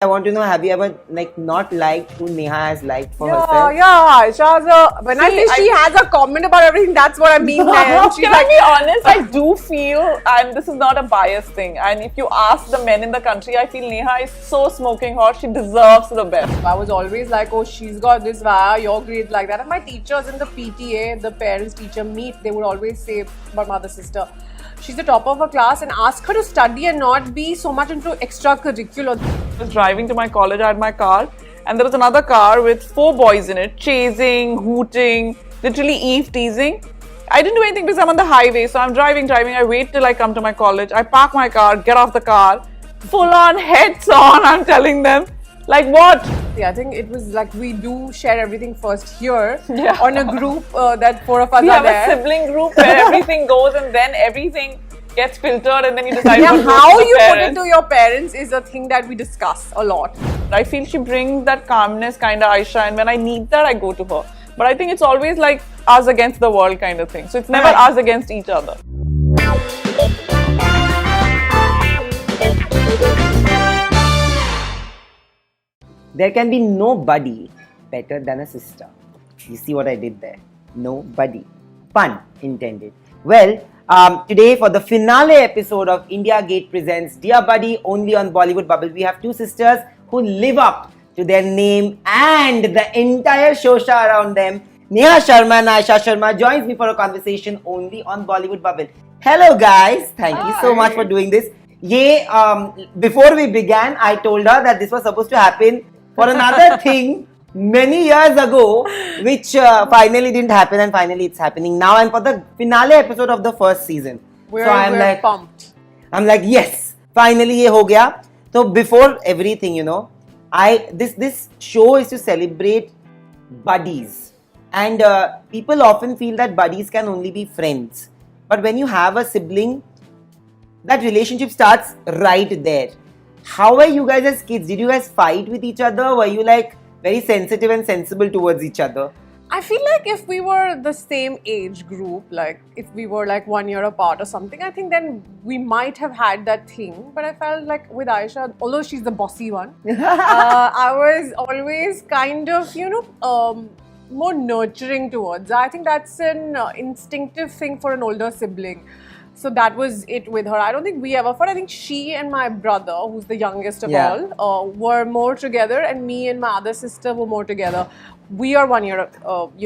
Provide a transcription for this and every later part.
I want to know, have you ever not liked who Neha has liked for Yeah, herself? yeah. Aisha's when I say she has a comment about everything, that's what I mean. Then she's Can I be honest? I do feel, and this is not a biased thing, and if you ask the men in the country, I feel Neha is so smoking hot. She deserves the best. I was always like, oh, she's got this, why your grades like that? And my teachers in the PTA, the parents teacher meet, they would always say about mother sister, she's the top of her class, and ask her to study and not be so much into extracurricular. I was driving to my college, I had my car, and there was another car with 4 boys in it, chasing, hooting, literally Eve teasing. I didn't do anything because I'm on the highway, so I'm driving. I wait till I come to my college. I park my car, get off the car, full on, heads on, I'm telling them. Like what? Yeah, I think it was like we do share everything first here Yeah. on a group that 4 of us We are have there. a sibling group where everything goes and then everything gets filtered and then you decide Yeah, what goes how to the you put it parents. to your parents is a thing that we discuss a lot. I feel she brings that calmness kind of Aisha, and when I need that, I go to her. But I think it's always like us against the world kind of thing. So it's never us against each other. There can be nobody better than a sister. You see what I did there? Nobody. Pun intended. Well, today for the finale episode of India Gate Presents Dear Buddy, only on Bollywood Bubble, we have 2 sisters who live up to their name and the entire shosha around them. Neha Sharma and Aisha Sharma joins me for a conversation only on Bollywood Bubble. Hello guys, thank you so much for doing this. Before we began, I told her that this was supposed to happen for another thing many years ago, which finally didn't happen, and finally it's happening now, and for the finale episode of the first season. We're like pumped. I'm like, yes, finally ye ho gaya. So before everything, this show is to celebrate buddies, and people often feel that buddies can only be friends, but when you have a sibling, that relationship starts right there. How were you guys as kids? Did you guys fight with each other? Were you like very sensitive and sensible towards each other? I feel like if we were the same age group, like if we were like 1 year apart or something, I think then we might have had that thing. But I felt like with Aisha, although she's the bossy one, I was always kind of, more nurturing towards her. I think that's an instinctive thing for an older sibling. So that was it with her. I don't think we ever fought. I think she and my brother, who's the youngest of all, were more together, and me and my other sister were more together. We are 1 year,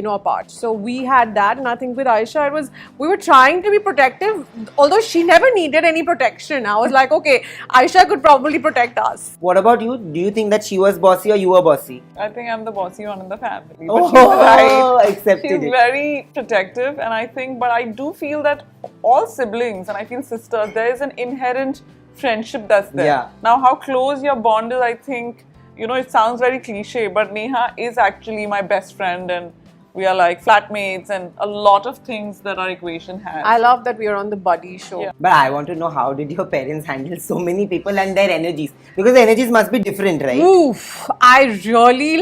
apart. So we had that, and I think with Aisha, we were trying to be protective, although she never needed any protection. I was like, okay, Aisha could probably protect us. What about you? Do you think that she was bossy or you were bossy? I think I'm the bossy one in the family. But Oh, she's right. accepted She's it. very protective, and I do feel that all siblings, and I feel sisters, there is an inherent friendship that's there. Yeah. Now, how close your bond is, I think, it sounds very cliche, but Neha is actually my best friend, and we are like flatmates, and a lot of things that our equation has. I love that we are on the buddy show. Yeah. But I want to know, how did your parents handle so many people and their energies? Because the energies must be different, right? Oof, I really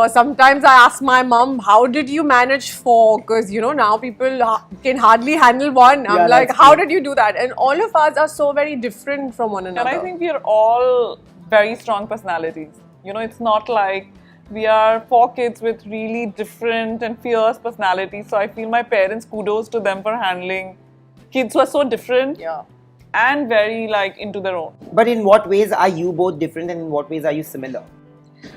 sometimes I ask my mom, how did you manage 4? Because, now people can hardly handle 1. I'm like, how did you do that? And all of us are so very different from one another. And I think we are all very strong personalities. It's not like we are 4 kids with really different and fierce personalities. So I feel my parents, kudos to them for handling kids who are so different and very into their own. But in what ways are you both different, and in what ways are you similar?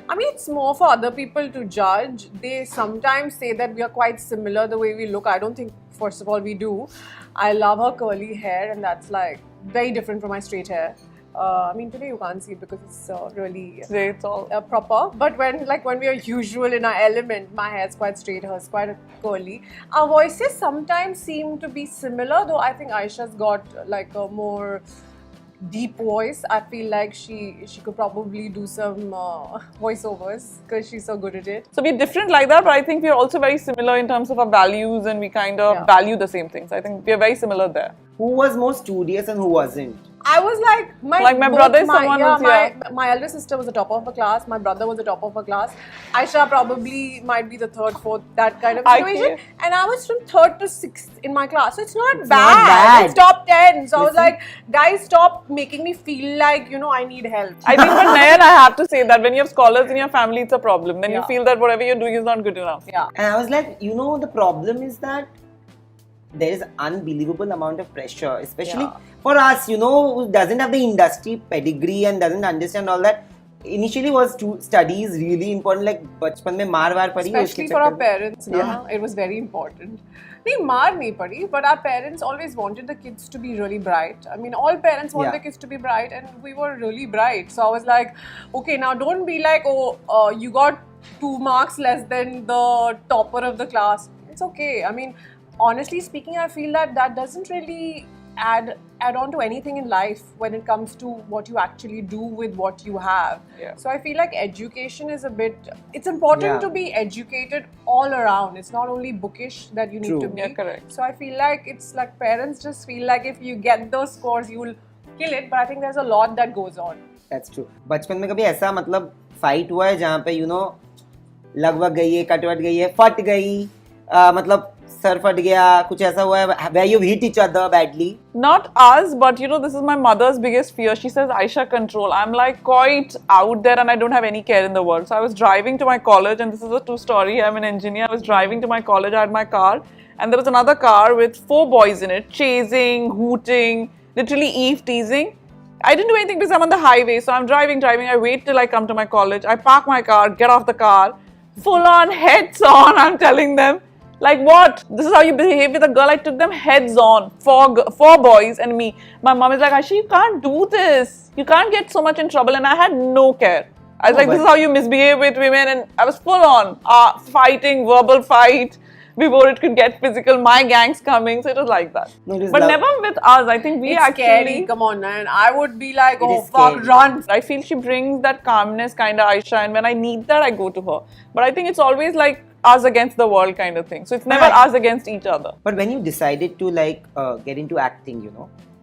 I mean, it's more for other people to judge. They sometimes say that we are quite similar the way we look. I don't think, first of all, we do. I love her curly hair, and that's like very different from my straight hair. I mean, today you can't see it because it's really It's all proper. But when we are usual in our element, my hair is quite straight, hers quite curly. Our voices sometimes seem to be similar, though I think Aisha's got like a more deep voice. I feel like she could probably do some voiceovers because she's so good at it. So we're different like that, but I think we're also very similar in terms of our values, and we kind of value the same things. I think we're very similar there. Who was more studious and who wasn't? I was like, my brother is someone who's my elder sister was the top of her class. My brother was the top of her class. Aisha probably might be the third, fourth, that kind of situation. And I was from third to sixth in my class, so it's not bad. It's top 10. So I was like, guys, stop making me feel like I need help. I think, but Nayan, I have to say that when you have scholars in your family, it's a problem. Then you feel that whatever you're doing is not good enough. Yeah. And I was like, the problem is that there is unbelievable amount of pressure, especially for us, who doesn't have the industry pedigree and doesn't understand all that. Initially was to study is really important, like bachpan mein maar padi. Especially for our parents, it was very important. Nahi, maar nahi padi, but our parents always wanted the kids to be really bright. I mean, all parents want their kids to be bright, and we were really bright. So I was like, okay, now don't be like, you got 2 marks less than the topper of the class. It's okay. I mean, honestly speaking, I feel that doesn't really add on to anything in life when it comes to what you actually do with what you have. So I feel like education is it's important to be educated all around. It's not only bookish that you need to be. Yeah, correct. So I feel like it's like parents just feel like if you get those scores, you'll kill it. But I think there's a lot that goes on. That's true. बचपन में कभी ऐसा मतलब fight हुआ है जहाँ पे लगभग गई है, कटवट गई है, फट गई, मतलब सर फट गया, कुछ ऐसा हुआ है? Where you hit each other badly? Not us, but this is my mother's biggest fear. She says, Aisha, control. I'm like quite out there and I don't have any care in the world. So I was driving to my college, and this is a true story. I'm an engineer. I was driving to my college. I had my car, and there was another car with 4 boys in it, chasing, hooting, literally Eve teasing. I didn't do anything because I'm on the highway. So I'm driving. I wait till I come to my college. I park my car, get off the car, full on, heads on, I'm telling them. Like, what? This is how you behave with a girl. I took them heads on. 4 boys and me. My mom is like, Aisha, you can't do this. You can't get so much in trouble. And I had no care. I was like, this is how you misbehave with women. And I was full on fighting, verbal fight. Before it could get physical, my gang's coming. So it was like that. No, but never with us. I think we it's actually... scary. Come on, man. I would be like, oh, fuck, run. I feel she brings that calmness kind of Aisha. And when I need that, I go to her. But I think it's always like us against the world kind of thing. So it's never us against each other. But when you decided to get into acting,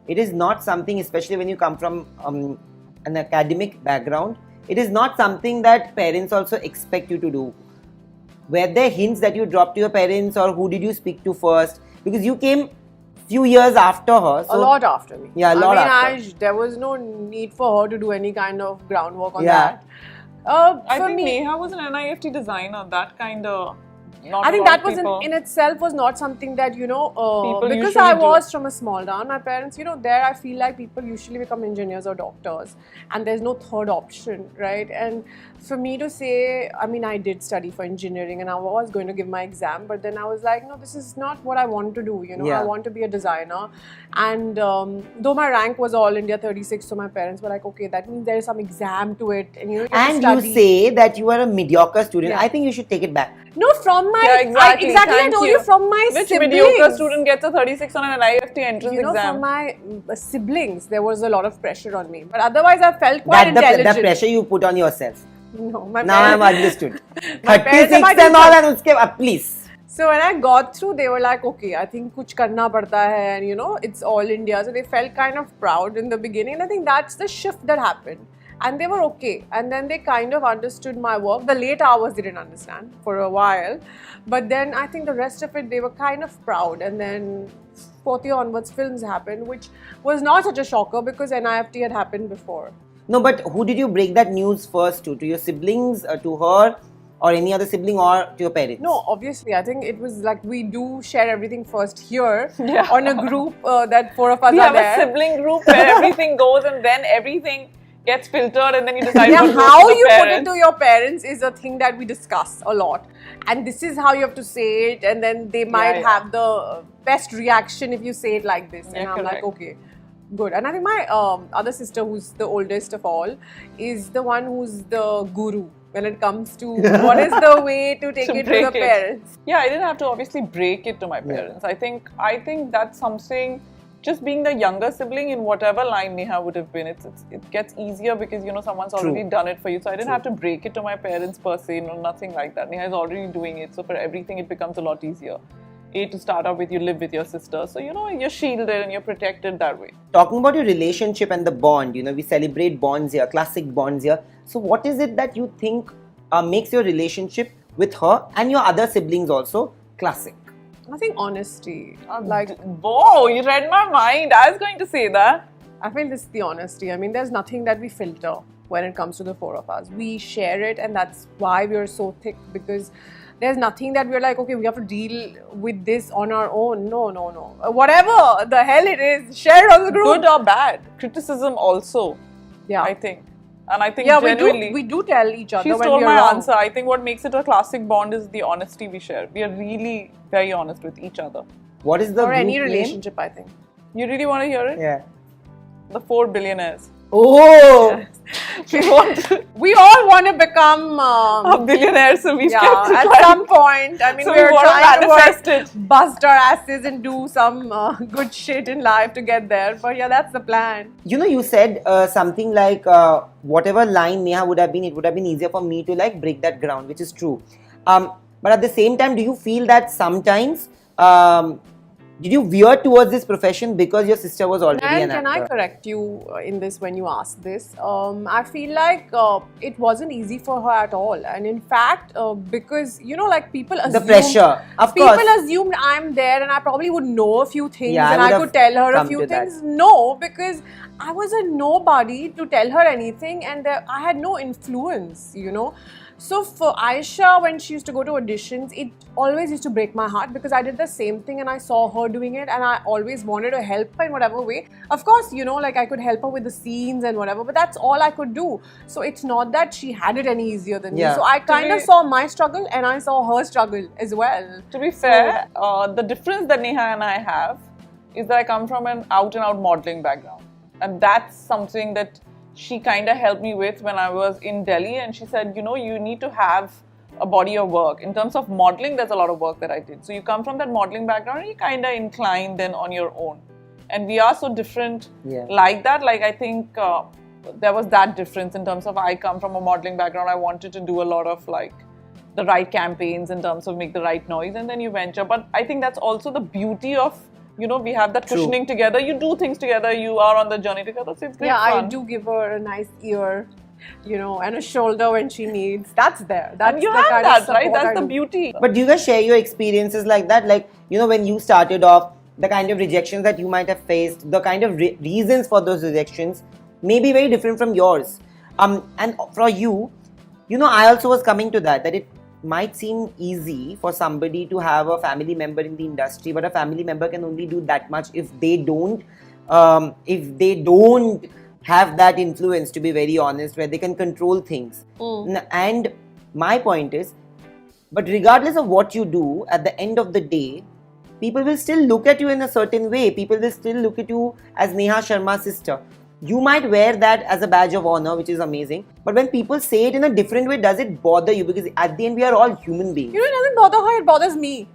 it is not something, especially when you come from an academic background, it is not something that parents also expect you to do. Were there hints that you dropped to your parents, or who did you speak to first? Because you came few years after her. So a lot after me. Yeah, a lot after. There was no need for her to do any kind of groundwork on that. I think Neha was an NIFT designer, that kind of... I think that was in itself was not something that, because I was from a small town, my parents, there I feel like people usually become engineers or doctors and there's no third option, right? And for me to say, I mean, I did study for engineering and I was going to give my exam, but then I was like, no, this is not what I want to do, I want to be a designer. And though my rank was all India 36, so my parents were like, okay, that means there is some exam to it. And you say that you are a mediocre student. I think you should take it back. No, from my... exactly. I told you, from my Which siblings. mediocre student gets a 36 on an NIFT entrance exam? From my siblings, there was a lot of pressure on me. But otherwise, I felt quite intelligent. The pressure you put on yourself. No, my now parents... I'm understood. 36 and all, and please. So when I got through, they were like, okay, I think kuch karna padta hai, and it's all India. So they felt kind of proud in the beginning. And I think that's the shift that happened. And they were okay. And then they kind of understood my work. The late hours they didn't understand for a while. But then I think the rest of it, they were kind of proud. And then 4th year onwards, films happened, which was not such a shocker because NIFT had happened before. No, but who did you break that news first to? To your siblings, to her, or any other sibling, or to your parents? No, obviously. I think it was like we do share everything first here on a group that 4 of us we are there. We have a sibling group where everything goes and then everything gets filtered and then you decide what to do how to you parents. put it to your parents is a thing that we discuss a lot. And this is how you have to say it, and then they might have the best reaction if you say it like this. And I'm like, okay, good. And I think my other sister, who's the oldest of all, is the one who's the guru when it comes to what is the way to take it to the parents. Yeah, I didn't have to obviously break it to my parents. I think that's something. Just being the younger sibling in whatever line Neha would have been, it gets easier because someone's already done it for you. So I didn't have to break it to my parents per se, nothing like that. Neha is already doing it, so for everything it becomes a lot easier. To start off with, you live with your sister. So, you're shielded and you're protected that way. Talking about your relationship and the bond, we celebrate bonds here, classic bonds here. So what is it that you think makes your relationship with her and your other siblings also classic? I think honesty. Whoa, you read my mind. I was going to say that. I feel this is the honesty. I mean, there's nothing that we filter when it comes to the four of us. We share it, and that's why we're so thick, because there's nothing that we're like, okay, we have to deal with this on our own. No. Whatever the hell it is, share it on the group. Good or bad. Criticism also. Yeah. I think. And I think genuinely, we do tell each other she when stole we're my wrong. answer. I think what makes it a classic bond is the honesty we share. We are really very honest with each other. What is the or any group relationship, I think. You really want to hear it? Yeah. The 4 billionaires. Oh! We all want to become a billionaire, so we've kept it at some point. I mean, so we're trying to manifest it. bust our asses and do some good shit in life to get there. But yeah, that's the plan. You said something like whatever line Neha would have been, it would have been easier for me to like break that ground, which is true. But at the same time, do you feel that sometimes did you veer towards this profession because your sister was already an actor? Can I correct you in this when you ask this? I feel like it wasn't easy for her at all. And in fact, because, like people assumed... The pressure, of people course. People assumed I'm there and I probably would know a few things and I could tell her a few things. That. No, because I was a nobody to tell her anything, and I had no influence, So for Aisha, when she used to go to auditions, it always used to break my heart because I did the same thing and I saw her doing it and I always wanted to help her in whatever way. Of course, I could help her with the scenes and whatever, but that's all I could do. So it's not that she had it any easier than me. So I kind of saw my struggle and I saw her struggle as well. To be fair, the difference that Neha and I have is that I come from an out-and-out modeling background. And that's something that she kind of helped me with when I was in Delhi, and she said, you need to have a body of work. In terms of modeling, there's a lot of work that I did. So you come from that modeling background and you kind of incline then on your own. And we are so different like that. Like, I think there was that difference in terms of I come from a modeling background. I wanted to do a lot of like the right campaigns in terms of make the right noise, and then you venture. But I think that's also the beauty of we have that cushioning together. You do things together. You are on the journey together. So it's great fun. I do give her a nice ear, and a shoulder when she needs. That's there. That's and you have that, right? That's the beauty. But do you guys share your experiences like that? Like, when you started off, the kind of rejections that you might have faced, the kind of reasons for those rejections may be very different from yours. And for you, I also was coming to that it might seem easy for somebody to have a family member in the industry, but a family member can only do that much if they don't have that influence, to be very honest, where they can control things. And my point is, but regardless of what you do, at the end of the day, people will still look at you in a certain way. People will still look at you as Neha Sharma's sister. You might wear that as a badge of honor, which is amazing. But when people say it in a different way, does it bother you? Because at the end, we are all human beings. It doesn't bother her, it bothers me.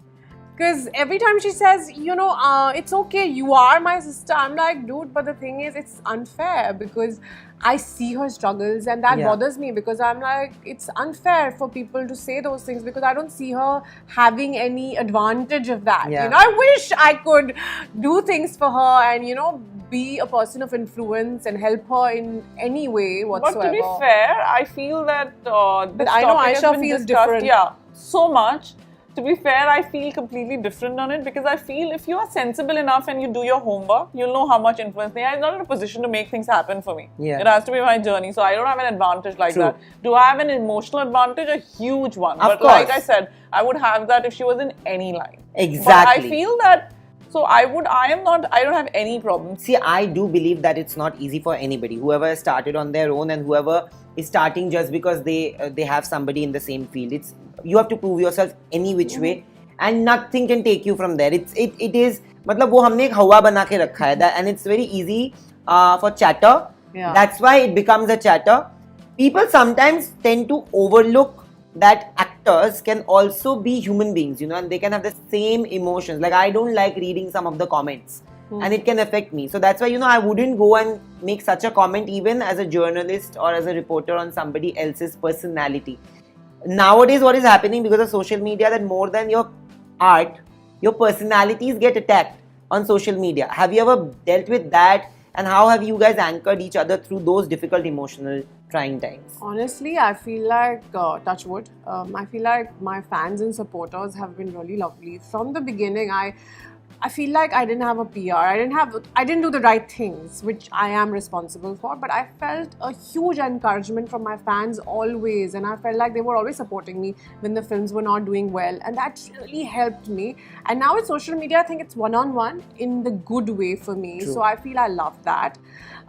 Because every time she says, it's okay, you are my sister. I'm like, dude, but the thing is, it's unfair because I see her struggles and that bothers me because I'm like, it's unfair for people to say those things because I don't see her having any advantage of that. I wish I could do things for her and, be a person of influence and help her in any way whatsoever. But to be fair, I feel that but I know Aisha feels different. Yeah, so much. To be fair, I feel completely different on it because I feel if you are sensible enough and you do your homework, you'll know how much influence they have. I'm not in a position to make things happen for me. It has to be my journey. So I don't have an advantage like that. Do I have an emotional advantage? A huge one. But like I said, I would have that if she was in any line. Exactly. But I feel that, so I don't have any problem. See, I do believe that it's not easy for anybody. Whoever has started on their own and whoever is starting just because they have somebody in the same field. You have to prove yourself any which way and nothing can take you from there. It is, मतलब वो हमने एक हवा बना के रखा है and it's very easy for chatter. That's why it becomes a chatter. People sometimes tend to overlook that actors can also be human beings, and they can have the same emotions. Like, I don't like reading some of the comments and it can affect me. So that's why, I wouldn't go and make such a comment even as a journalist or as a reporter on somebody else's personality. Nowadays, what is happening because of social media, that more than your art, your personalities get attacked on social media. Have you ever dealt with that? And how have you guys anchored each other through those difficult emotional trying times? Honestly, I feel like, touch wood, I feel like my fans and supporters have been really lovely. From the beginning, I feel like I didn't have a PR. I didn't do the right things, which I am responsible for. But I felt a huge encouragement from my fans always, and I felt like they were always supporting me when the films were not doing well, and that really helped me. And now with social media, I think it's one-on-one in the good way for me. True. So I feel I love that.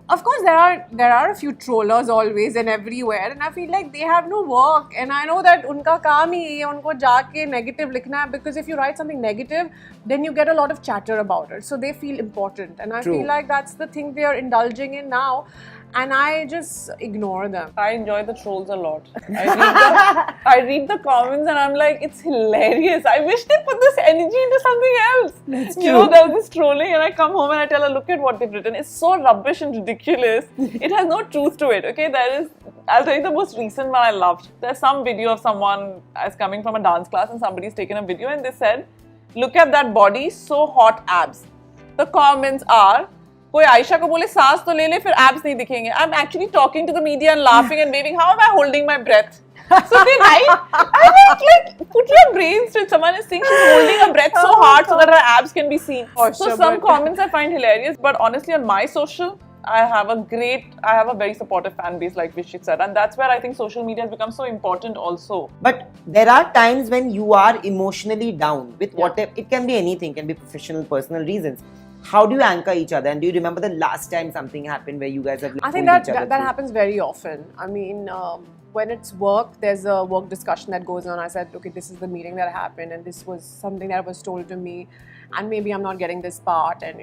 Of course, there are a few trollers always and everywhere, and I feel like they have no work. And I know that उनका काम ही है उनको जाके negative लिखना है, because if you write something negative, then you get a lot of chatter about it. So they feel important, and I True. feel like that's the thing they are indulging in now. And I just ignore them. I enjoy the trolls a lot. I read the comments and I'm like, it's hilarious. I wish they put this energy into something else. That's You know, true. there was this trolling and I come home and I tell her, look at what they've written. It's so rubbish and ridiculous. It has no truth to it. Okay, I'll tell you the most recent one I loved. There's some video of someone as coming from a dance class and somebody's taken a video and they said, look at that body, so hot abs. The comments are, कोई आयशा को बोले सांस तो ले ले फिर abs नहीं दिखेंगे. I'm actually talking to the media and laughing and waving. How am I holding my breath? So they write, I like put your brains to it. Someone is saying she's holding her breath so hard so that her abs can be seen. So some comments I find hilarious, but honestly on my social, I have a very supportive fan base, like Vishit said, and that's where I think social media has become so important also. But there are times when you are emotionally down with whatever, it can be anything, can be professional, personal reasons. How do you anchor each other? And do you remember the last time something happened where you guys have I think pulled that each other that through? happens very often. I mean, when it's work, there's a work discussion that goes on. I said, okay, this is the meeting that happened, and this was something that was told to me, and maybe I'm not getting this part, and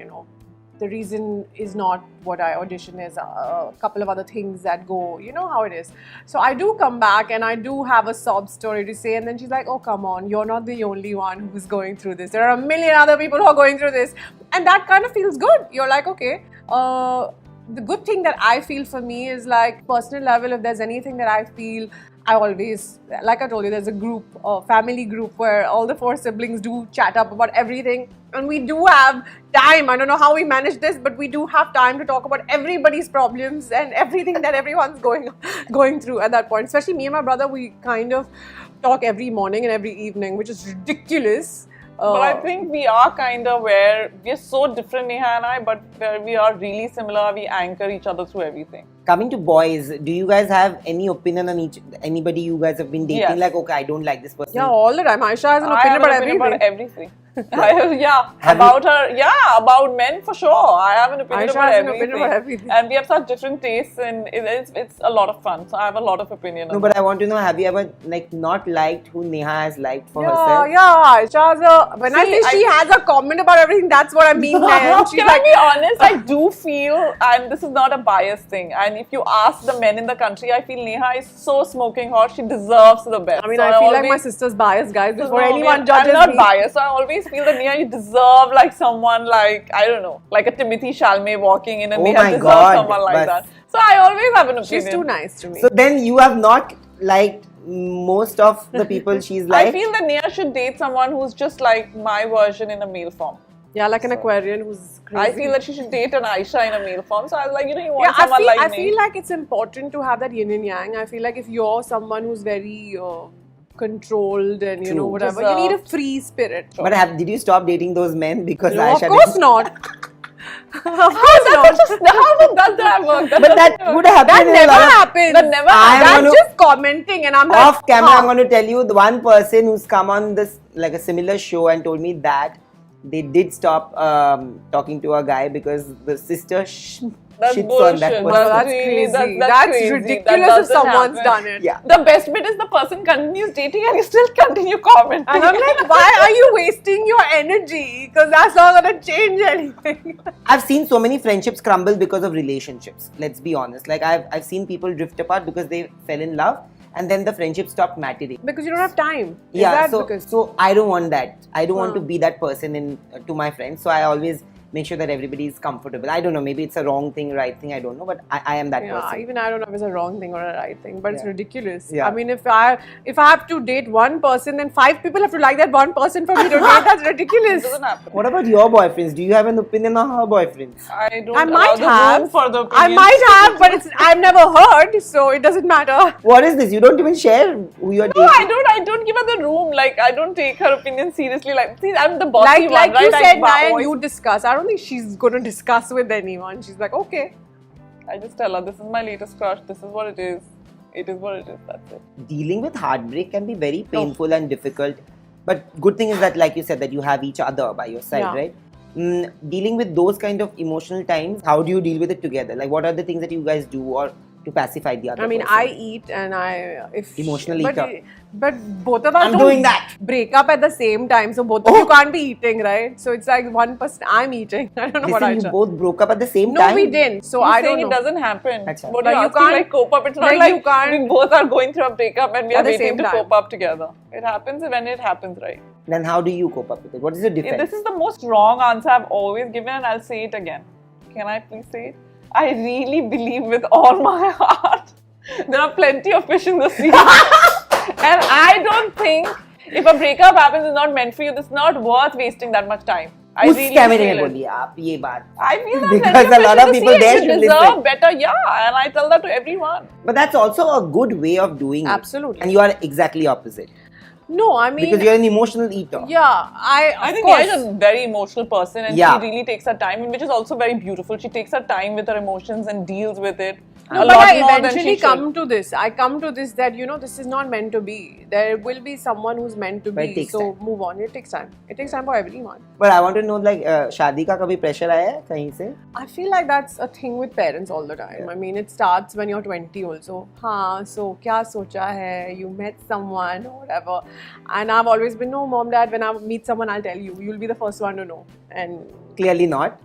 the reason is not what I audition is, a couple of other things that go, you know how it is. So I do come back and I do have a sob story to say, and then she's like, oh, come on, you're not the only one who's going through this. There are a million other people who are going through this. And that kind of feels good. You're like, okay. The good thing that I feel for me is like personal level, if there's anything that I feel, I always, like I told you, there's a group, a family group where all the 4 siblings do chat up about everything. And we do have time. I don't know how we manage this, but we do have time to talk about everybody's problems and everything that everyone's going through at that point. Especially me and my brother, we kind of talk every morning and every evening, which is ridiculous. But I think we are kind of where we are so different, Neha and I, but where we are really similar. We anchor each other through everything. Coming to boys, do you guys have any opinion on anybody you guys have been dating? Yes. Like, okay, I don't like this person. Yeah, all the time. Aisha has an I opinion have an about opinion everything. about everything. About her, about men for sure. I have an opinion, Aisha about, has an everything. opinion about everything. And we have such different tastes, and it's a lot of fun. So I have a lot of opinion. No, on but that. I want to know, have you ever not liked who Neha has liked for Yeah, herself? yeah. Aisha has when I See, say she has a comment about everything, that's what I mean. Man. She's Can like, I be honest? I do feel, and this is not a biased thing, and if you ask the men in the country, I feel Neha is so smoking hot. She deserves the best. I mean, So I feel like my always- sister's biased, guys. Before No, anyone I'm judges not me. biased. So I always feel that Neha, you deserve like someone like, I don't know, like a Timothy Chalamet walking in, and Oh Neha my deserves God, someone like but- that. So I always have an opinion. She's too nice to me. So then you have not liked most of the people she's like. I feel that Neha should date someone who's just like my version in a male form. Yeah, like an Aquarian who's crazy. I feel that she should date an Aisha in a male form. So I was like, you want I someone like me. feel like it's important to have that yin and yang. I feel like if you're someone who's very controlled and you know True. whatever, you need a free spirit. But did you stop dating those men because No, of Aisha course didn't? not. Of course not. How does that work? But that would happen. That in a never lot of- happens. That never I'm That's gonna- just commenting, and I'm like, Off camera, huh. I'm going to tell you the one person who's come on this like a similar show and told me that they did stop talking to a guy because the sister That's shits bullshit. on that person. Well, that's really- crazy. that's That's crazy. ridiculous That if someone's doesn't done happen. it. Yeah. The best bit is the person continues dating and you still continue commenting. And I'm like, why are you wasting your energy? Because that's not going to change anything. I've seen so many friendships crumble because of relationships. Let's be honest. Like I've seen people drift apart because they fell in love and then the friendship stopped mattering. Because you don't have time. Is Yeah, that because? so I don't want that. I don't want to be that person to my friends. So I always make sure that everybody is comfortable. I don't know, maybe it's a wrong thing, right thing, I don't know, but I am that Yeah, person. even I don't know if it's a wrong thing or a right thing, but it's Yeah. ridiculous. Yeah. I mean, if I have to date one person, then 5 people have to like that one person for me to date. That's ridiculous. It doesn't happen. What about your boyfriends? Do you have an opinion on her boyfriends? I don't I allow might the have. room for the I opinions. might have, but I've never heard, so it doesn't matter. What is this? You don't even share who you're No, dating? I don't give her the room. Like, I don't take her opinion seriously. Like, see, I'm the bossy Like one, right? you said, Nayan, voice- you discuss. I don't think she's going to discuss with anyone. She's like, okay. I just tell her, this is my latest crush. This is what it is. It is what it is. That's it. Dealing with heartbreak can be very painful and difficult. But good thing is that, like you said, that you have each other by your side, Yeah. right? Dealing with those kind of emotional times, how do you deal with it together? Like, what are the things that you guys do or to pacify the other I mean, person? I eat and if Emotional but, eater. But both of us I'm don't doing that. break up at the same time, so both of you can't be eating, right? So it's like one person. I'm eating. I don't know what I Listen, you both broke up at the same No, time? we didn't. So He's I saying don't it know. doesn't happen. Acha. What Like, you you asking, can't- like cope up? It's not like, like you can't- we both are going through a breakup and we are At the waiting same to time. cope up together. It happens when it happens, right? Then how do you cope up with it? What is the Yeah, defense? this is the most wrong answer I've always given, and I'll say it again. Can I please say it? I really believe with all my heart there are plenty of fish in the sea. And I don't think if a breakup happens is not meant for you, it's not worth wasting that much time. I उस really कैमरे feel में it. बोलिए आप ये बात. I feel that Because plenty a lot fish of in the people sea, there and you should deserve listen. better, yeah. And I tell that to everyone. But that's also a good way of doing it. Absolutely. And you are exactly opposite. No, I mean, Because you're an emotional eater. yeah, I of think course. Neha is a very emotional person, and Yeah. she really takes her time, which is also very beautiful. She takes her time with her emotions and deals with it. No, a but lot I more than eventually she come should. to this. I come to this that this is not meant to be. There will be someone who's meant to But it be. takes So time. move on. It takes time. It takes time for everyone. But I want to know, like, शादी का कभी pressure आया है कहीं से? I feel like that's a thing with parents all the time. Yeah. I mean, it starts when you're 20 also. हाँ, so क्या सोचा है? You met someone or whatever. And I've always been, no, mom, dad, when I meet someone, I'll tell you. You'll be the first one to know. And Clearly not.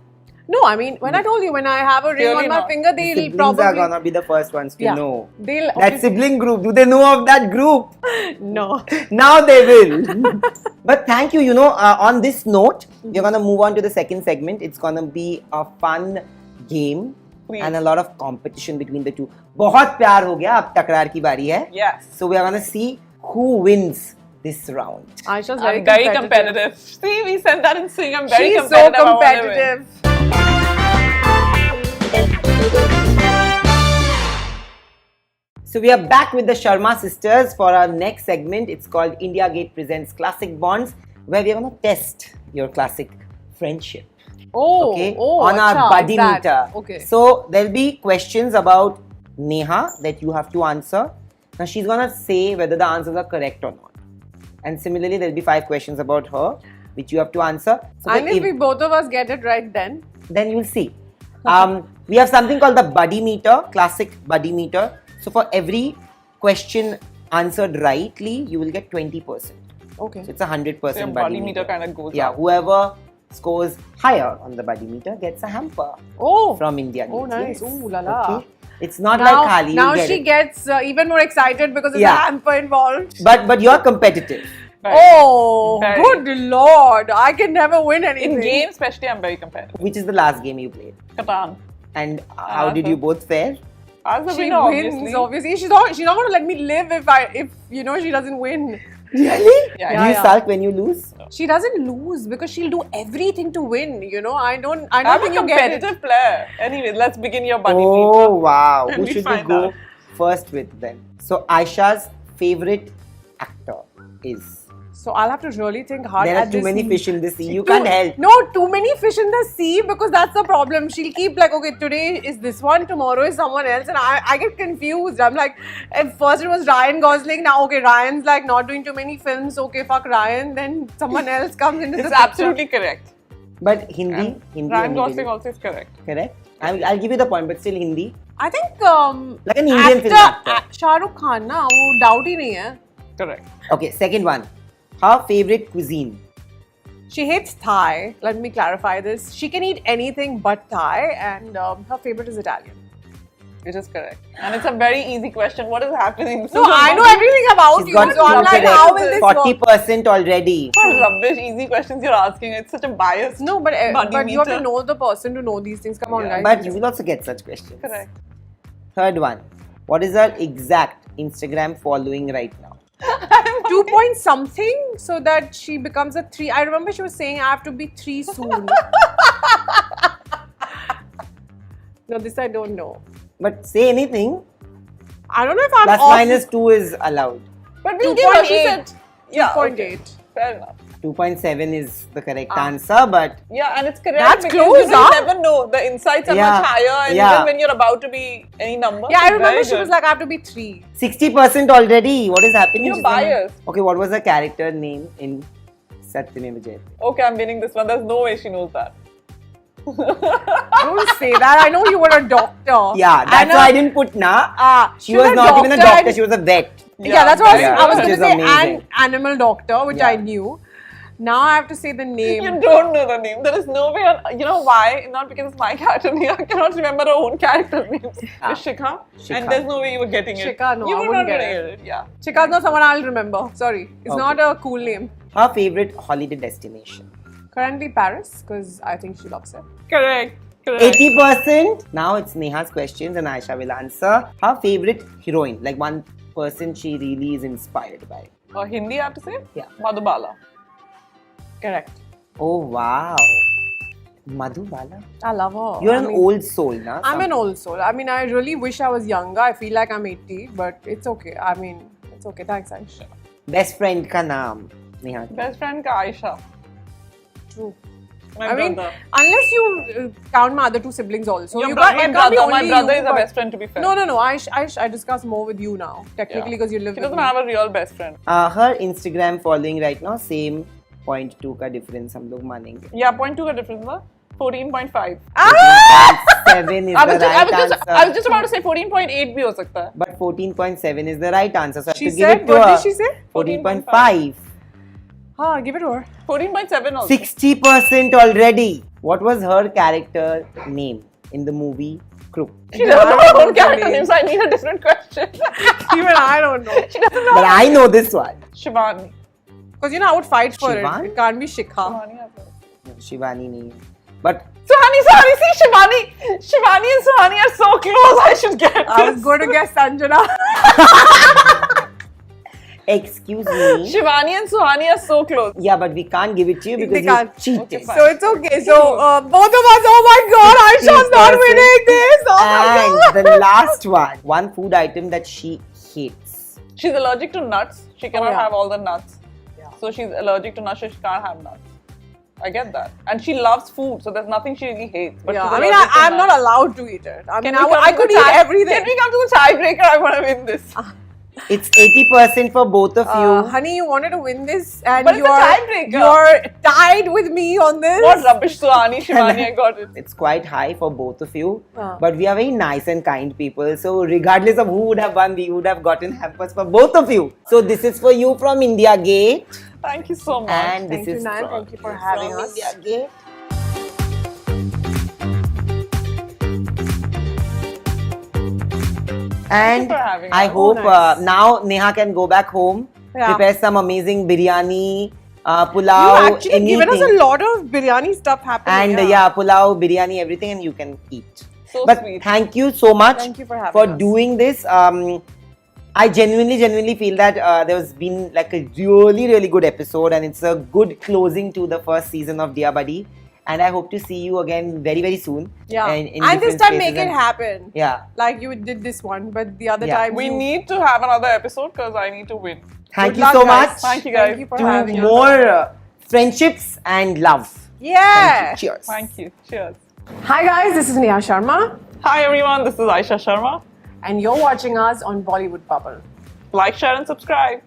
no, I mean, when I told you, when I have a ring Clearly on my not. finger, The they'll siblings probably... are gonna be the first ones to Yeah. know. They'll... That sibling group, do they know of that group? No. Now they will. But thank you. On this note, we're gonna move on to the second segment. It's gonna be a fun game Please. and a lot of competition between the two. बहुत प्यार हो गया, अब तकरार की बारी है. Yes. So we are gonna see who wins this round. Aisha's I'm very competitive. See, we said that in sync. I'm very She's so competitive. I wanna win. competitive. So we are back with the Sharma sisters for our next segment. It's called India Gate Presents Classic Bonds, where we are gonna test your classic friendship. Oh, Okay, oh, on our acha, buddy that. meter. Okay. So there'll be questions about Neha that you have to answer. Now she's gonna say whether the answers are correct or not. And similarly, there'll be 5 questions about her which you have to answer. So And that if we both of us get it right, then then you'll see. We have something called the buddy meter, classic buddy meter. So for every question answered rightly, you will get 20%. okay. So it's a 100% So your buddy body meter kind of goes Yeah, up. whoever scores higher on the buddy meter gets a hamper Oh, from India. Oh, Gates. nice. Yes. Ooh, la la. Okay. It's not now, like Khali. now you get she it. gets even more excited because there's Yeah. a hamper involved. But you're competitive. Very. Oh, Very. good lord! I can never win anything. In games, especially, I'm very competitive. Which is the last game you played? Catan. And how did you both fare? As the she winner, wins. Obviously, she's not going to let me live if she doesn't win. Really? Yeah, Do you yeah. sulk when you lose? She doesn't lose because she'll do everything to win. I don't I'm a think you get it. competitive player. Anyway, let's begin your buddy Oh, meter. wow. And Who we should we find go out. first with then? So Aisha's favorite actor is... So I'll have to really think hard. There are at too this many fish in the sea. You Too- can't help. No, too many fish in the sea because that's the problem. She'll keep like, okay, today is this one, tomorrow is someone else, and I get confused. I'm like, at first it was Ryan Gosling, now okay, Ryan's like not doing too many films, okay, fuck Ryan, then someone else comes into the It's picture. absolutely correct. But Hindi? And Hindi Ryan only Gosling really. also is correct. Correct? I'll give you the point, but still Hindi. I think Like an Indian film actor. Shah Rukh Khan na, वो doubt ही नहीं है. Correct. Okay, second one. Her favorite cuisine? She hates Thai. Let me clarify this. She can eat anything but Thai, and her favorite is Italian. which is correct. And it's a very easy question. What is happening? No, I know everything about She's you. got So I'm like, correct. how will this work? 40% already. What rubbish, easy questions you're asking. It's such a biased. No, but Buddy you have to meter. know the person to know these things. Come on, Yeah. guys. But you will also get such questions. Correct. Third one. What is her exact Instagram following right now? 2 point something so that she becomes a 3. I remember she was saying I have to be 3 soon. No, this I don't know. But say anything. I don't know if I'm Plus off. minus 2 is allowed. But we'll give her, she 2.8. said. Yeah, 2.8. okay. Fair enough. 2.7 is the correct answer, but Yeah, and it's correct That's because close, you huh? never know. The insights are Yeah. much higher, and Yeah. even when you're about to be any number. Yeah, I it's remember very she good. was like I have to be 3. 60% already. What is happening? You're She's gonna- biased. Okay, what was the character name in Satyameva Jayate? Okay, I'm winning this one. There's no way she knows that. Don't say that. I know you were a doctor. Yeah, that's why I didn't put na. She was not even a doctor, she was a vet. Yeah, that's what Yeah, I was which going is to say. amazing. An animal doctor, which Yeah. I knew. Now I have to say the name. You don't know the name. There is no way. You know why? Not because it's my character name. I cannot remember her own character names. Ah. It's Shikha. Shikha. And there's no way you were getting it. Shikha, no, you I were wouldn't not get gonna it. get it. Yeah. Chika's not someone I'll remember. Sorry. It's Okay. not a cool name. Her favorite holiday destination? Currently Paris, because I think she loves it. Correct. Correct. 80%. Now it's Neha's questions and Aisha will answer. Her favorite heroine, like one person she really is inspired by. Hindi, I have to say? Yeah. Madhubala. Correct. Oh wow. Madhubala. I love her. You're I an mean, old soul, na? I'm an old soul. I mean, I really wish I was younger. I feel like I'm 80, but it's okay. I mean, it's okay. Thanks, Aisha. Best friend ka naam, Neha. Best friend ka Aisha. True. My I mean, brother. unless you count my other 2 siblings also. Your you bro- can't, my it can't be brother. My only brother you, is a but- best friend, to be fair. No. I discuss more with you now, technically, because you live She with doesn't me. have a real best friend. Her Instagram following right now, same 0.2 का difference हम लोग मानेंगे. Yeah, 0.2 का difference ना? 14.5. 7 is I the was, right answer. I was just about to say 14.8 भी हो सकता है. But 14.7 is the right answer. So I have She to give said, it to what her. did she say? 14.5. Give it to her. 14.7 also. 60% already. What was her character name in the movie Crook? She doesn't know her own character name. name, so I need a different question. Even I don't know. She doesn't know. But I know this one. Shivani. Because I would fight for Shivan? it. It can't be Shikha. Shivani has it. No, Shivani name. But Suhani, see Shivani. Shivani and Suhani are so close. I should get this. I was going to guess Sanjana. excuse me. Shivani and Suhani are so close. Yeah, but we can't give it to you because They you can't. cheated. Okay, fine. So it's okay. So both of us, oh my god, Aisha's not 60%. winning this. Oh my god. And the last one food item that she hates. She's allergic to nuts. She cannot yeah. have all the nuts. Yeah. So she's allergic to nuts, so she can't have nuts. I get that. And she loves food, so there's nothing she really hates. But Yeah, she's I mean, allergic to I'm nuts. not allowed to eat it. I mean, Can we come I to could the eat tie- everything. Can we come to the tiebreaker? I want to win this. It's 80% for both of you. Honey, you wanted to win this, and But it's a tiebreaker. you're tied with me on this. What rubbish, Suhani, Shivani, I got it. It's quite high for both of you. Ah. But we are very nice and kind people. So regardless of who would have won, we would have gotten hampers for both of you. So this is for you from India Gate. Thank you so much. And Thank this you, is Nan. from, Thank you for having from us. India Gate. And for having I us. hope Oh, nice. now Neha can go back home, Yeah. prepare some amazing biryani, pulao, You've actually anything. given us a lot of biryani stuff happening. And yeah, pulao, biryani, everything, and you can eat. So But sweet. thank you so much Thank you for having us. doing this. I genuinely feel that there's been like a really good episode, and it's a good closing to the first season of Dear Buddy. And I hope to see you again very soon. Yeah. in And this different time spaces make it and- happen. Yeah. Like you did this one, but the other Yeah. time We need to have another episode because I need to win. Thank Good you luck, so guys. much. Thank you guys. Thank you for To having us. more friendships and love. Yeah. Cheers. Thank you. Cheers. Hi guys, this is Neha Sharma, Hi everyone, this is Aisha Sharma. and you're watching us on Bollywood Bubble. Like, share, and subscribe.